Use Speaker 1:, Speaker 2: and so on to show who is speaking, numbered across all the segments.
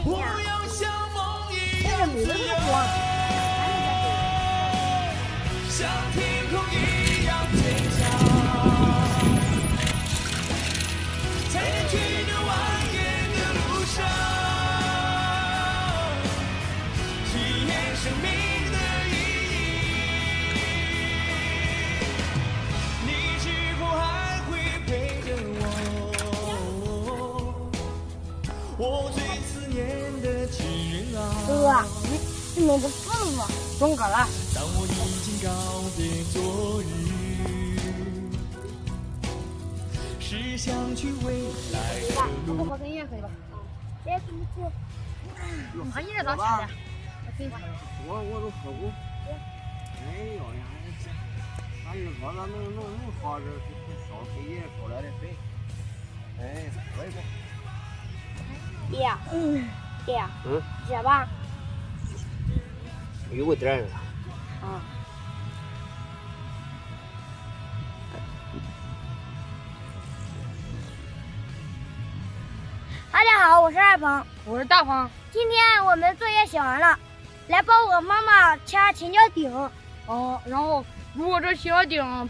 Speaker 1: 天啊！这个米都是光。像天空一样坚强，才能去那蜿蜒的路上，体验生命的意义。你是否还会陪着我最思念的亲人啊！哥，你弄个死了吗？中歌了。当我已经告别昨日，是想去未来的路。我跟音乐可以吧？别这么做。妈，你这咋吃的？我都喝过。哎呦呀，俺二哥咋能好这烧水也烧来的水？哎，喝一口。爹，接吧。有个点儿。啊。大家好，我是二鹏，我是大鹏。今天我们作业写完了，来帮我妈妈掐青椒顶。哦，然后如果这青椒顶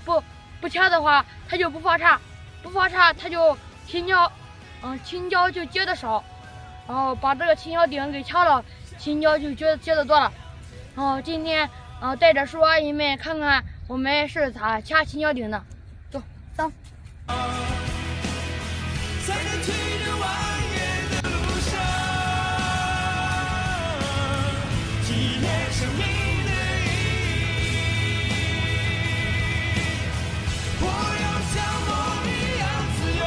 Speaker 1: 不掐的话，它就不发叉，不发叉它就青椒就结的少。然后把这个青椒顶给掐了，青椒就结的多了。然后今天带着叔叔阿姨们看看我们是咋掐青椒顶的。走，走。体验生命的意义，我要像梦一样自由，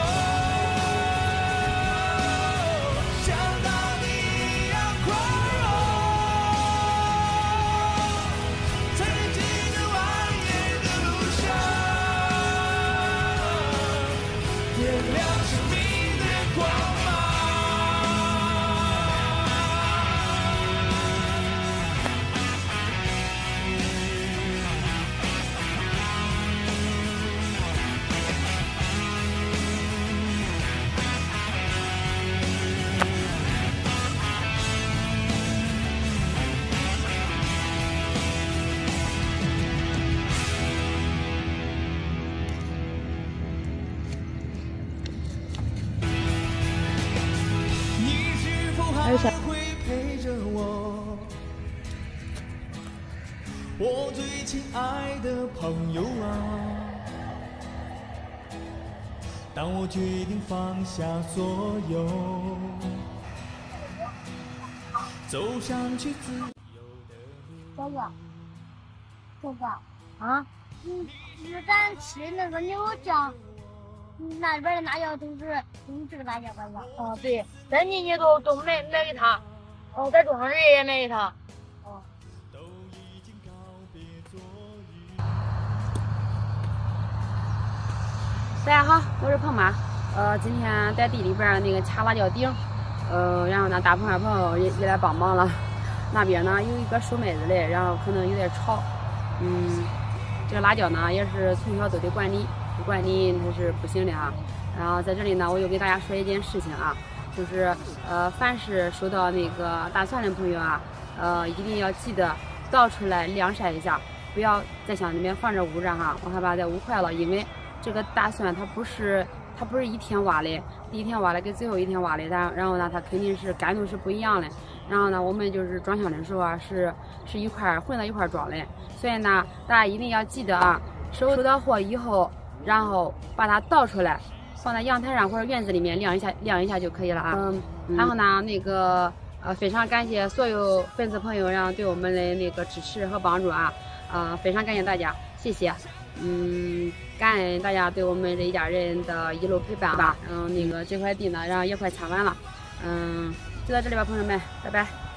Speaker 1: 像大地一样宽容，才能进入蜿蜒的路上，点亮生命的光芒。还会陪着我最亲爱的朋友啊！当我决定放下所有，走上去自由的路。哥哥啊，咱吃那个牛酱。那边的辣椒都是用这个辣椒干的。哦，对，咱妮妮都买给他。哦，在桌上人也买给他。哦。
Speaker 2: 大家好，我是鹏妈。今天在地里边那个掐辣椒顶，然后呢，大鹏二鹏也来帮忙了。那边呢有一个收麦子的，然后可能有点吵。这个辣椒呢也是从小都得管理。不管你它是不行的啊。然后在这里呢，我就给大家说一件事情啊，就是凡是收到那个大蒜的朋友啊，一定要记得倒出来晾晒一下，不要再像里面放着捂着哈，我害怕再捂坏了，因为这个大蒜它不是一天挖的，第一天挖的跟最后一天挖的，然后呢它肯定是干度是不一样的。然后呢，我们就是装箱的时候啊，是一块混到一块装的，所以呢，大家一定要记得啊，收到货以后。然后把它倒出来，放在阳台上或者院子里面晾一下就可以了啊。然后呢，那个非常感谢所有粉丝朋友，然后对我们的那个支持和帮助啊，非常感谢大家，谢谢。感恩大家对我们这一家人的一路陪伴吧。那个这块地呢，然后也快掐完了。就到这里吧，朋友们，拜拜。